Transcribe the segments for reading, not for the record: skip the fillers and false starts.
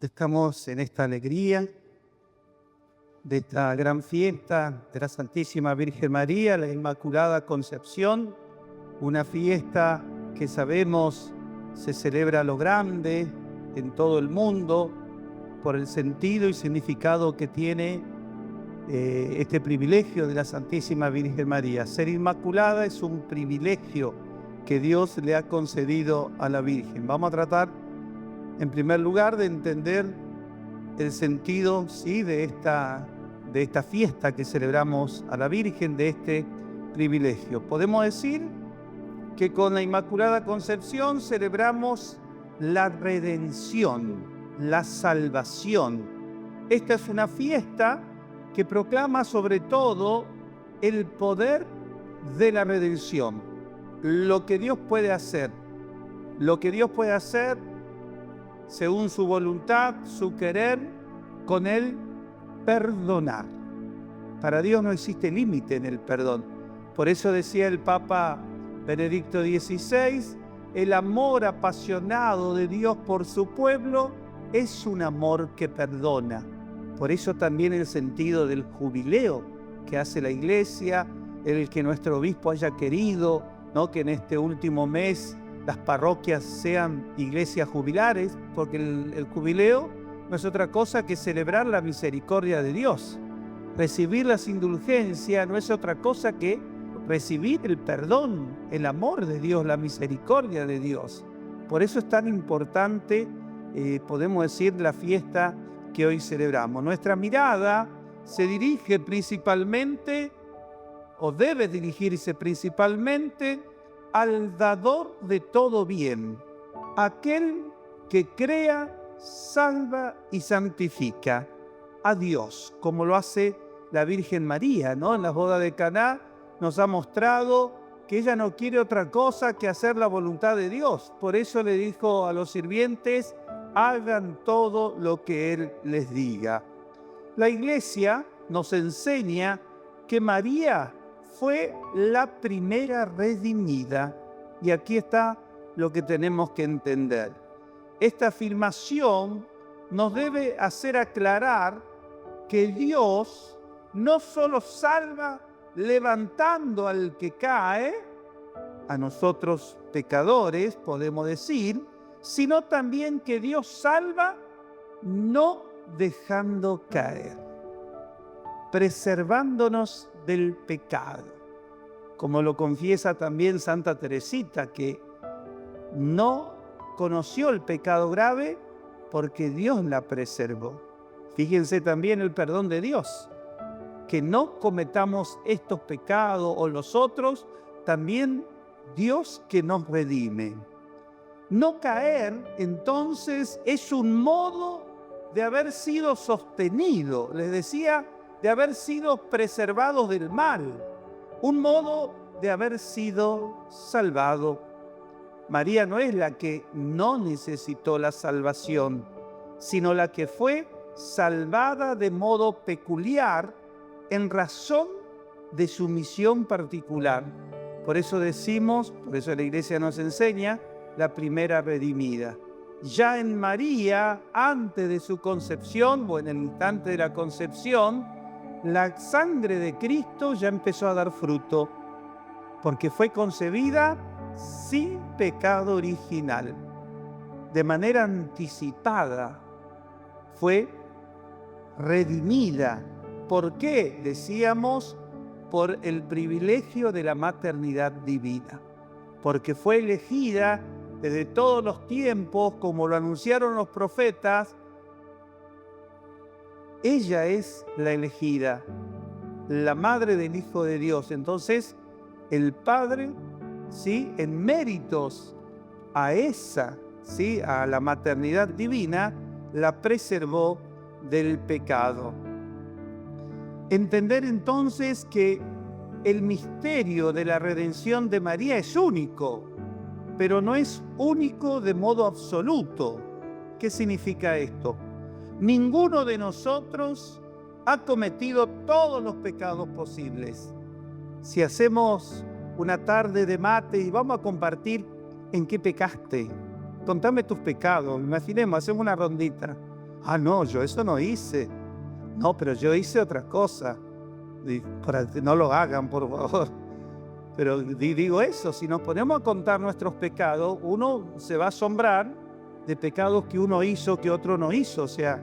Estamos en esta alegría de esta gran fiesta de la Santísima Virgen María, la Inmaculada Concepción, una fiesta que sabemos se celebra a lo grande en todo el mundo por el sentido y significado que tiene este privilegio de la Santísima Virgen María. Ser Inmaculada es un privilegio que Dios le ha concedido a la Virgen. Vamos a tratar, en primer lugar, de entender el sentido, ¿sí?, de esta fiesta que celebramos a la Virgen, de este privilegio. Podemos decir que con la Inmaculada Concepción celebramos la redención, la salvación. Esta es una fiesta que proclama sobre todo el poder de la redención, lo que Dios puede hacer, según su voluntad, su querer, con el perdonar. Para Dios no existe límite en el perdón. Por eso decía el Papa Benedicto XVI, el amor apasionado de Dios por su pueblo es un amor que perdona. Por eso también el sentido del jubileo que hace la Iglesia, el que nuestro obispo haya querido, ¿no?, que en este último mes las parroquias sean iglesias jubilares, porque el jubileo no es otra cosa que celebrar la misericordia de Dios. Recibir las indulgencias no es otra cosa que recibir el perdón, el amor de Dios, la misericordia de Dios. Por eso es tan importante, podemos decir, la fiesta que hoy celebramos. Nuestra mirada se dirige principalmente, o debe dirigirse principalmente, al dador de todo bien, aquel que crea, salva y santifica, a Dios, como lo hace la Virgen María, ¿no? En las bodas de Caná nos ha mostrado que ella no quiere otra cosa que hacer la voluntad de Dios. Por eso le dijo a los sirvientes, hagan todo lo que Él les diga. La Iglesia nos enseña que María fue la primera redimida. Y aquí está lo que tenemos que entender. Esta afirmación nos debe hacer aclarar que Dios no solo salva levantando al que cae, a nosotros pecadores podemos decir, sino también que Dios salva no dejando caer, preservándonos del pecado. Como lo confiesa también Santa Teresita, que no conoció el pecado grave porque Dios la preservó. Fíjense también el perdón de Dios, que no cometamos estos pecados o los otros, también Dios que nos redime. No caer, entonces, es un modo de haber sido sostenido, les decía, de haber sido preservados del mal, un modo de haber sido salvado. María no es la que no necesitó la salvación, sino la que fue salvada de modo peculiar en razón de su misión particular. Por eso decimos, por eso la Iglesia nos enseña, la primera redimida. Ya en María, antes de su concepción, o en el instante de la concepción, la sangre de Cristo ya empezó a dar fruto, porque fue concebida sin pecado original. De manera anticipada fue redimida. ¿Por qué? Decíamos, por el privilegio de la maternidad divina. Porque fue elegida desde todos los tiempos, como lo anunciaron los profetas. Ella es la elegida, la madre del Hijo de Dios. Entonces, el Padre, ¿sí?, en méritos a esa, ¿sí?, a la maternidad divina, la preservó del pecado. Entender entonces que el misterio de la redención de María es único, pero no es único de modo absoluto. ¿Qué significa esto? Ninguno de nosotros ha cometido todos los pecados posibles. Si hacemos una tarde de mate y vamos a compartir en qué pecaste, contame tus pecados, imaginemos, hacemos una rondita. Ah, no, yo eso no hice. No, pero yo hice otra cosa. Para que no lo hagan, por favor. Pero digo eso, si nos ponemos a contar nuestros pecados, uno se va a asombrar de pecados que uno hizo, que otro no hizo. O sea,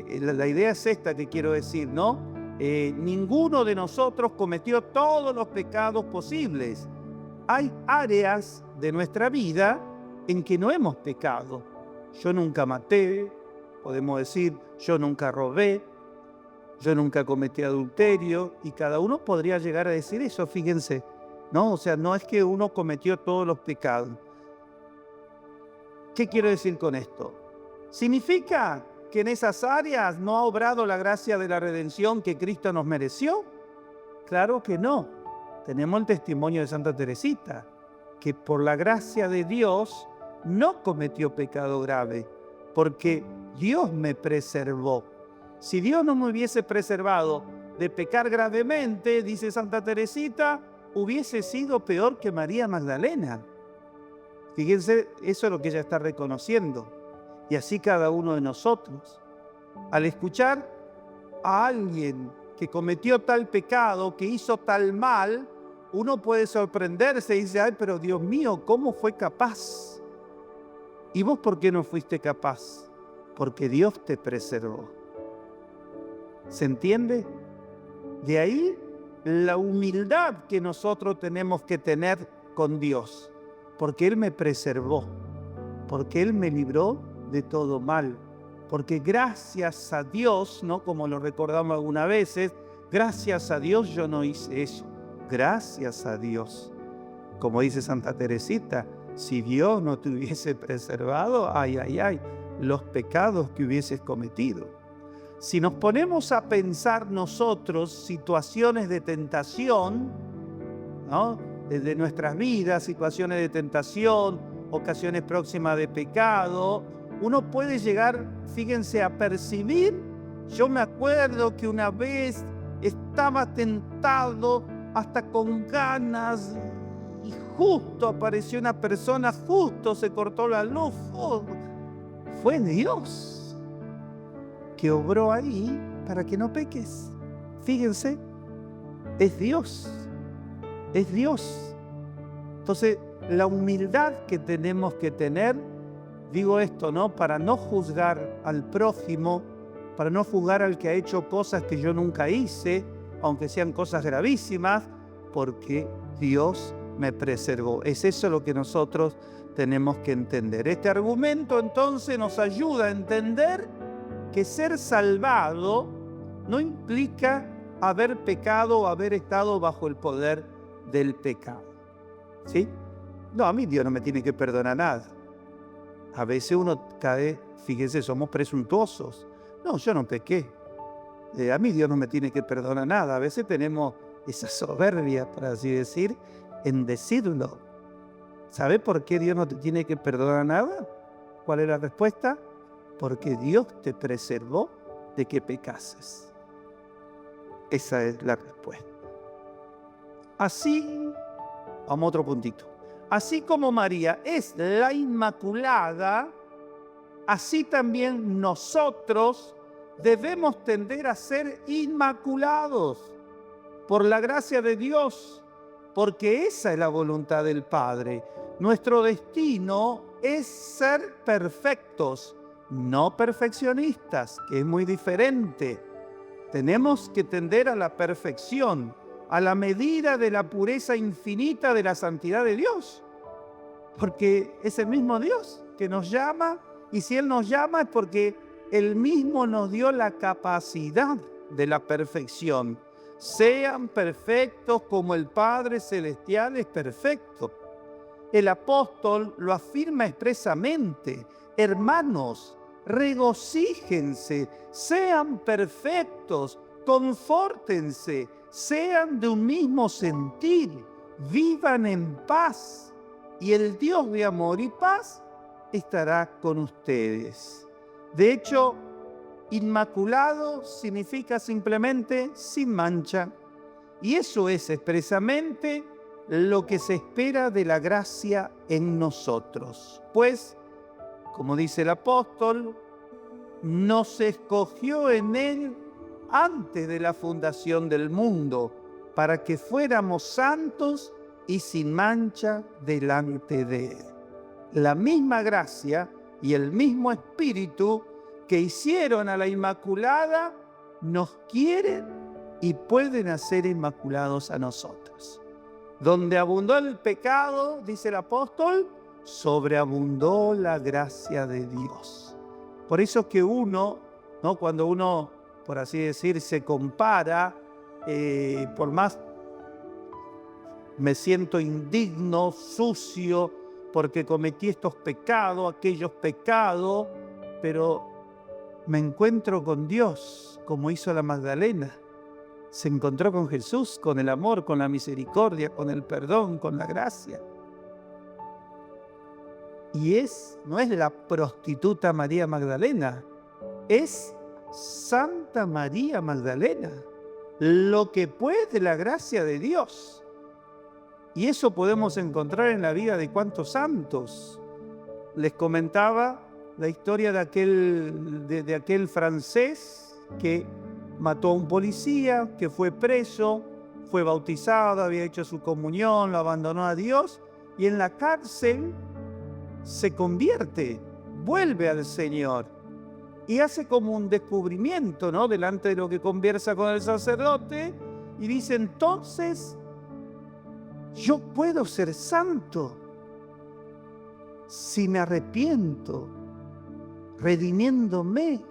la idea es esta que quiero decir, ¿no? Ninguno de nosotros cometió todos los pecados posibles. Hay áreas de nuestra vida en que no hemos pecado. Yo nunca maté, podemos decir, yo nunca robé, yo nunca cometí adulterio, y cada uno podría llegar a decir eso, fíjense, ¿no? O sea, no es que uno cometió todos los pecados. ¿Qué quiero decir con esto? ¿Significa que en esas áreas no ha obrado la gracia de la redención que Cristo nos mereció? Claro que no. Tenemos el testimonio de Santa Teresita, que por la gracia de Dios no cometió pecado grave, porque Dios me preservó. Si Dios no me hubiese preservado de pecar gravemente, dice Santa Teresita, hubiese sido peor que María Magdalena. Fíjense, eso es lo que ella está reconociendo. Y así cada uno de nosotros. Al escuchar a alguien que cometió tal pecado, que hizo tal mal, uno puede sorprenderse y dice, ay, pero Dios mío, ¿cómo fue capaz? ¿Y vos por qué no fuiste capaz? Porque Dios te preservó. ¿Se entiende? De ahí la humildad que nosotros tenemos que tener con Dios, porque Él me preservó, porque Él me libró de todo mal, porque gracias a Dios, ¿no? Como lo recordamos algunas veces, gracias a Dios yo no hice eso, gracias a Dios. Como dice Santa Teresita, si Dios no te hubiese preservado, ay, ay, ay, los pecados que hubieses cometido. Si nos ponemos a pensar nosotros situaciones de tentación, ¿no? Desde nuestras vidas, situaciones de tentación, ocasiones próximas de pecado, uno puede llegar, fíjense, a percibir. Yo me acuerdo que una vez estaba tentado hasta con ganas y justo apareció una persona, justo se cortó la luz. Fue Dios que obró ahí para que no peques. Fíjense, es Dios, es Dios. Entonces, la humildad que tenemos que tener, digo esto, ¿no? Para no juzgar al prójimo, para no juzgar al que ha hecho cosas que yo nunca hice, aunque sean cosas gravísimas, porque Dios me preservó. Es eso lo que nosotros tenemos que entender. Este argumento entonces nos ayuda a entender que ser salvado no implica haber pecado o haber estado bajo el poder del pecado. ¿Sí? No, a mí Dios no me tiene que perdonar nada. A veces uno cae, fíjese, somos presuntuosos. No, yo no pequé. A mí Dios no me tiene que perdonar nada. A veces tenemos esa soberbia, por así decir, en decirlo. ¿Sabe por qué Dios no te tiene que perdonar nada? ¿Cuál es la respuesta? Porque Dios te preservó de que pecases. Esa es la respuesta. Así, vamos a otro puntito. Así como María es la Inmaculada, así también nosotros debemos tender a ser inmaculados por la gracia de Dios, porque esa es la voluntad del Padre. Nuestro destino es ser perfectos, no perfeccionistas, que es muy diferente. Tenemos que tender a la perfección, a la medida de la pureza infinita de la santidad de Dios, porque es el mismo Dios que nos llama, y si Él nos llama es porque Él mismo nos dio la capacidad de la perfección. Sean perfectos como el Padre Celestial es perfecto. El apóstol lo afirma expresamente: hermanos, regocíjense, sean perfectos, confórtense, sean de un mismo sentir, vivan en paz, y el Dios de amor y paz estará con ustedes. De hecho, inmaculado significa simplemente sin mancha, y eso es expresamente lo que se espera de la gracia en nosotros. Pues, como dice el apóstol, nos escogió en Él antes de la fundación del mundo, para que fuéramos santos y sin mancha delante de Él. La misma gracia y el mismo Espíritu que hicieron a la Inmaculada nos quieren y pueden hacer inmaculados a nosotros. Donde abundó el pecado, dice el apóstol, sobreabundó la gracia de Dios. Por eso que uno, ¿no?, cuando uno, por así decir, se compara, por más me siento indigno, sucio, porque cometí estos pecados, aquellos pecados, pero me encuentro con Dios, como hizo la Magdalena. Se encontró con Jesús, con el amor, con la misericordia, con el perdón, con la gracia. Y no es la prostituta María Magdalena, es Santa María Magdalena, lo que puede la gracia de Dios. Y eso podemos encontrar en la vida de cuántos santos. Les comentaba la historia de aquel francés que mató a un policía, que fue preso, fue bautizado, había hecho su comunión, lo abandonó a Dios y en la cárcel se convierte, vuelve al Señor y hace como un descubrimiento, ¿no?, delante de lo que conversa con el sacerdote y dice: entonces yo puedo ser santo si me arrepiento, redimiéndome.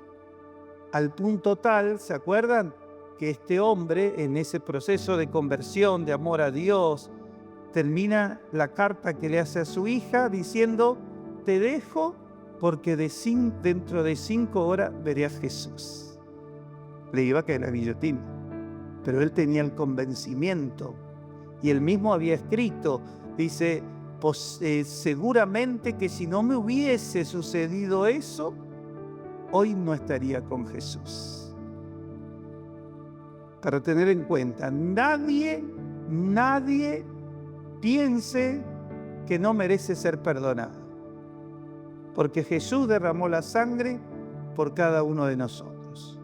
Al punto tal, ¿se acuerdan?, que este hombre, en ese proceso de conversión, de amor a Dios, termina la carta que le hace a su hija diciendo: te dejo porque dentro de 5 horas veré a Jesús. Le iba a caer la guillotina, pero él tenía el convencimiento. Y él mismo había escrito, dice, pues, seguramente que si no me hubiese sucedido eso, hoy no estaría con Jesús. Para tener en cuenta, nadie piense que no merece ser perdonado, porque Jesús derramó la sangre por cada uno de nosotros.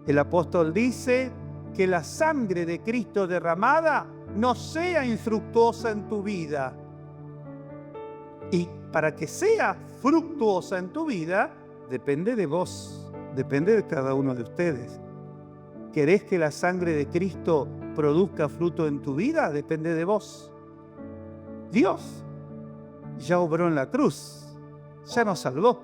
El apóstol dice que la sangre de Cristo derramada no sea infructuosa en tu vida. Y para que sea fructuosa en tu vida, depende de vos, depende de cada uno de ustedes. ¿Querés que la sangre de Cristo produzca fruto en tu vida? Depende de vos. Dios ya obró en la cruz, ya nos salvó.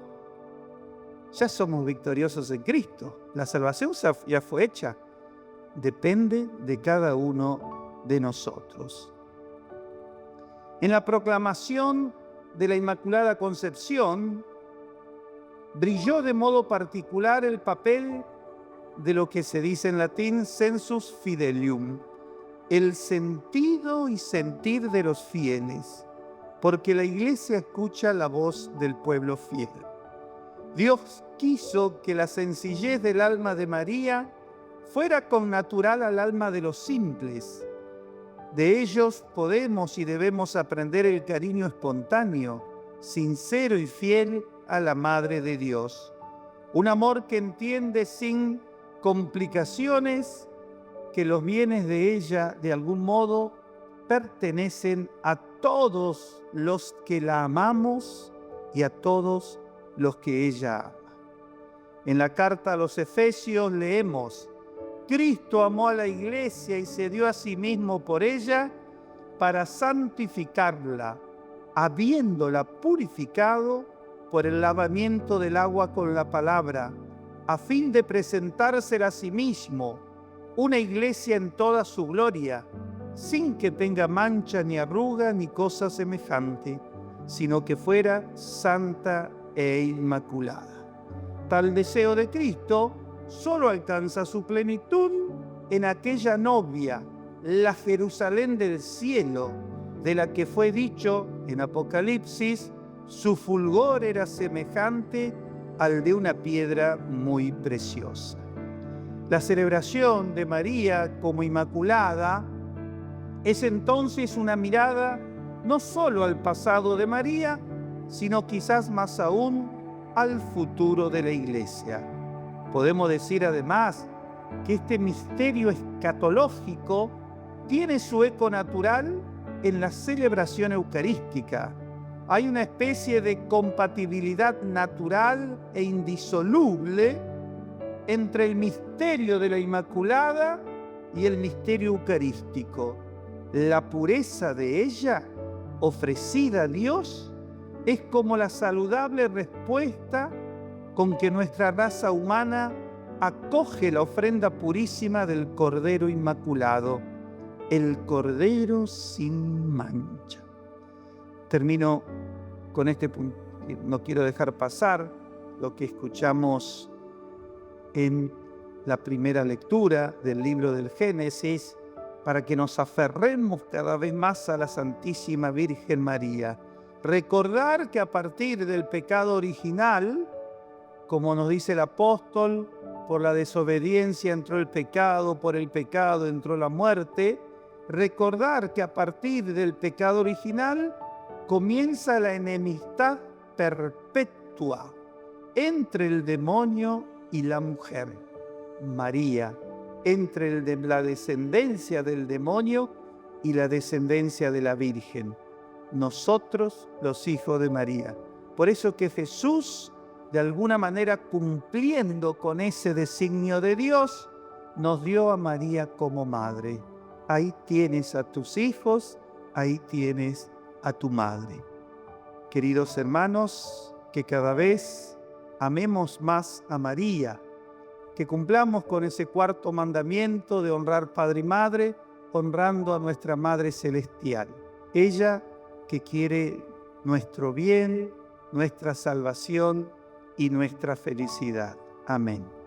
Ya somos victoriosos en Cristo. La salvación ya fue hecha. Depende de cada uno de nosotros. En la proclamación de la Inmaculada Concepción, brilló de modo particular el papel de lo que se dice en latín sensus fidelium, el sentido y sentir de los fieles, porque la Iglesia escucha la voz del pueblo fiel. Dios quiso que la sencillez del alma de María fuera connatural al alma de los simples. De ellos podemos y debemos aprender el cariño espontáneo, sincero y fiel a la Madre de Dios. Un amor que entiende sin complicaciones que los bienes de ella, de algún modo, pertenecen a todos los que la amamos y a todos los que ella ama. En la carta a los Efesios leemos: Cristo amó a la Iglesia y se dio a sí mismo por ella para santificarla, habiéndola purificado por el lavamiento del agua con la palabra, a fin de presentársela a sí mismo, una Iglesia en toda su gloria, sin que tenga mancha ni arruga ni cosa semejante, sino que fuera santa e inmaculada. Tal deseo de Cristo solo alcanza su plenitud en aquella novia, la Jerusalén del cielo, de la que fue dicho en Apocalipsis: su fulgor era semejante al de una piedra muy preciosa. La celebración de María como Inmaculada es entonces una mirada no solo al pasado de María, sino quizás más aún al futuro de la Iglesia. Podemos decir además que este misterio escatológico tiene su eco natural en la celebración eucarística. Hay una especie de compatibilidad natural e indisoluble entre el misterio de la Inmaculada y el misterio eucarístico. La pureza de ella, ofrecida a Dios, es como la saludable respuesta con que nuestra raza humana acoge la ofrenda purísima del Cordero Inmaculado, el Cordero sin mancha. Termino con este punto. No quiero dejar pasar lo que escuchamos en la primera lectura del libro del Génesis, para que nos aferremos cada vez más a la Santísima Virgen María. Recordar que a partir del pecado original, como nos dice el apóstol, por la desobediencia entró el pecado, por el pecado entró la muerte. Recordar que a partir del pecado original comienza la enemistad perpetua entre el demonio y la mujer, María, entre la descendencia del demonio y la descendencia de la Virgen. Nosotros, los hijos de María. Por eso que Jesús, de alguna manera cumpliendo con ese designio de Dios, nos dio a María como madre. Ahí tienes a tus hijos, ahí tienes a tu madre. Queridos hermanos, que cada vez amemos más a María, que cumplamos con ese cuarto mandamiento de honrar padre y madre, honrando a nuestra Madre Celestial. Ella que quiere nuestro bien, nuestra salvación y nuestra felicidad. Amén.